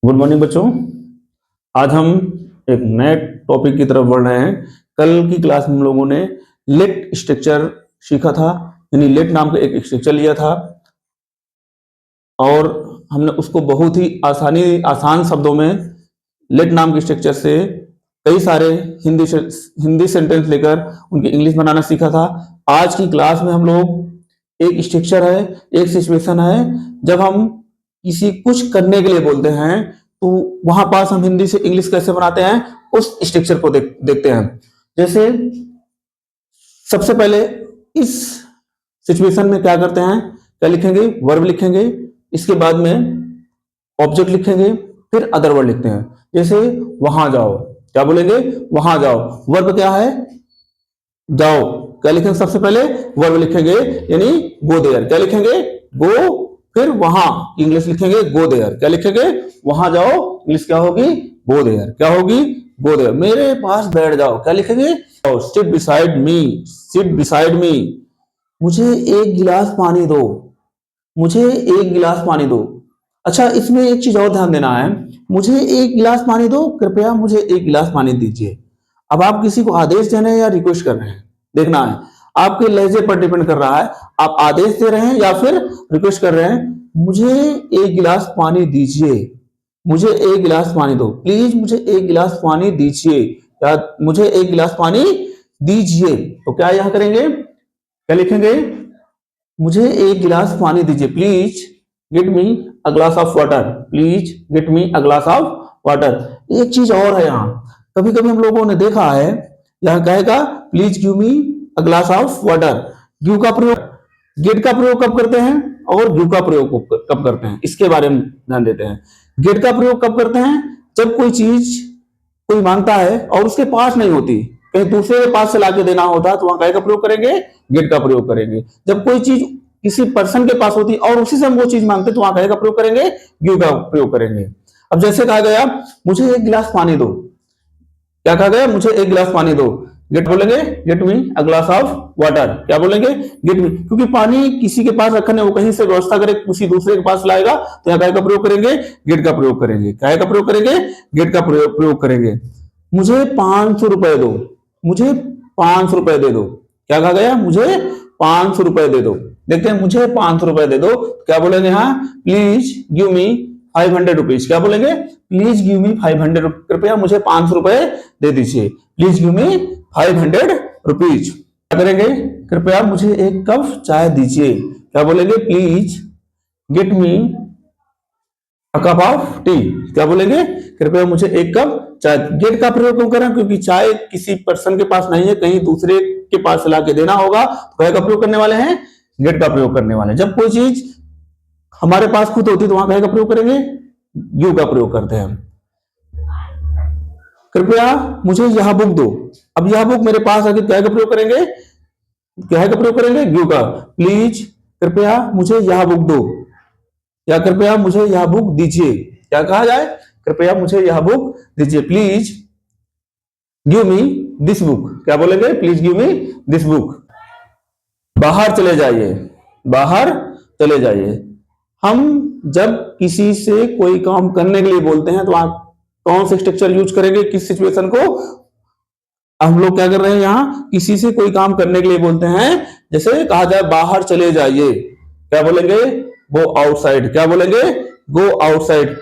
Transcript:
Good morning बच्चों। आज हम एक नए टॉपिक की तरफ बढ़ रहे हैं। कल की क्लास में हम लोगों ने लेट स्ट्रक्चर सीखा था, यानी लेट नाम का एक स्ट्रक्चर लिया था और हमने उसको बहुत ही आसान शब्दों में लेट नाम के स्ट्रक्चर से कई सारे हिंदी सेंटेंस लेकर उनकी इंग्लिश बनाना सीखा था। आज की क्लास में हम लोग एक स्ट्रक्चर है, एक सिचुएशन है, जब हम किसी कुछ करने के लिए बोलते हैं तो वहां पास हम हिंदी से इंग्लिश कैसे बनाते हैं उस स्ट्रक्चर को देखते हैं। जैसे सबसे पहले इस सिचुएशन में क्या करते हैं, क्या लिखेंगे, वर्ब लिखेंगे, इसके बाद में ऑब्जेक्ट लिखेंगे, फिर अदर वर्ड लिखते हैं। जैसे वहां जाओ, क्या बोलेंगे, वहां जाओ। वर्ब क्या है, जाओ। क्या लिखेंगे, सबसे पहले वर्ब लिखेंगे यानी गो देयर। क्या लिखेंगे, गो, फिर वहां, इंग्लिश लिखेंगे गो देयर। क्या लिखेंगे, वहां जाओ, इंग्लिश क्या होगी, गो देयर। क्या होगी, गो देयर। मेरे पास बैठ जाओ, क्या लिखेंगे, seat beside me, seat beside me. मुझे एक गिलास पानी दो, मुझे एक गिलास पानी दो। अच्छा, इसमें एक चीज और ध्यान देना है, मुझे एक गिलास पानी दो, कृपया मुझे एक गिलास पानी दीजिए। अब आप किसी को आदेश दे रहे हैं या रिक्वेस्ट कर रहे हैं, देखना है, आपके लहजे पर डिपेंड कर रहा है। आप आदेश दे रहे हैं या फिर रिक्वेस्ट कर रहे हैं, मुझे एक गिलास पानी दीजिए, मुझे एक गिलास पानी दो, प्लीज मुझे एक गिलास पानी दीजिए, या मुझे एक गिलास पानी दीजिए। तो क्या यहां करेंगे, क्या लिखेंगे, मुझे एक गिलास पानी दीजिए, please get me a glass of water, please get me a glass of water. एक चीज और है, यहाँ कभी कभी हम लोगों ने देखा है, यहाँ कहेगा please give me a glass of water. Give का प्रयोग, गेट का प्रयोग कब करते हैं और गिव का प्रयोग कब करते हैं, इसके बारे में ध्यान देते हैं। गेट का प्रयोग कब करते हैं, जब कोई चीज कोई मांगता है और उसके पास नहीं होती, कहीं दूसरे के पास से लाके देना होता है, तो वहां क्या का प्रयोग करेंगे, गेट का प्रयोग करेंगे। जब कोई चीज किसी पर्सन के पास होती और उसी से हम वो चीज मांगते, तो वहां क्या का प्रयोग करेंगे, गिव का प्रयोग करेंगे। अब जैसे कहा गया मुझे एक गिलास पानी दो, क्या कहा गया, मुझे एक गिलास पानी दो, गेट बोलेंगे get me a glass of water. क्या बोलेंगे, गेट मी, क्योंकि पानी किसी के पास रखने, वो कहीं से व्यवस्था करे किसी दूसरे के पास लाएगा, तो यहाँ क्या का प्रयोग करेंगे, गेट का प्रयोग करेंगे। क्या का प्रयोग करेंगे, गेट का प्रयोग करेंगे। मुझे 500 रुपए दो, मुझे 500 रुपए दे दो। क्या कहा गया, मुझे 500 रुपए दे दो। देखते हैं, मुझे 500 रुपए दे दो, क्या बोलेंगे, हाँ, प्लीज गिव मी 500 रुपीज। क्या बोलेंगे, प्लीज गिव मी 500, कृपया मुझे 500 रुपए दे दीजिए, प्लीज गिव मी 500 रुपीज। क्या करेंगे, कृपया मुझे एक कप चाय दीजिए। क्या बोलेंगे, please get me a cup of T. क्या बोलेंगे, कृपया मुझे एक कप चाय। गेट का प्रयोग क्यों करें, क्योंकि चाय किसी पर्सन के पास नहीं है, कहीं दूसरे के पास ला के देना होगा, तो क्या का प्रयोग करने वाले हैं, गेट का प्रयोग करने वाले हैं। जब कोई चीज हमारे पास खुद होती है, तो वहां क्या का प्रयोग करेंगे, गिव का प्रयोग करते हैं। कृपया मुझे यह बुक दो। अब यह बुक मेरे पास आके क्या का प्रयोग करेंगे, क्या का प्रयोग करेंगे, गिव का। प्लीज कृपया मुझे यह बुक दो, या कृपया मुझे यह बुक दीजिए। क्या कहा जाए, कृपया मुझे यह बुक दीजिए, please give me this book. क्या बोलेंगे, please give me this book. बाहर चले जाइए, बाहर चले जाइए। हम जब किसी से कोई काम करने के लिए बोलते हैं, तो आप कौन से स्ट्रक्चर यूज करेंगे, किस सिचुएशन को, हम लोग क्या कर रहे हैं, यहां किसी से कोई काम करने के लिए बोलते हैं। जैसे कहा जाए बाहर चले जाइए, क्या बोलेंगे, गो आउटसाइड। क्या बोलेंगे, गो आउटसाइड।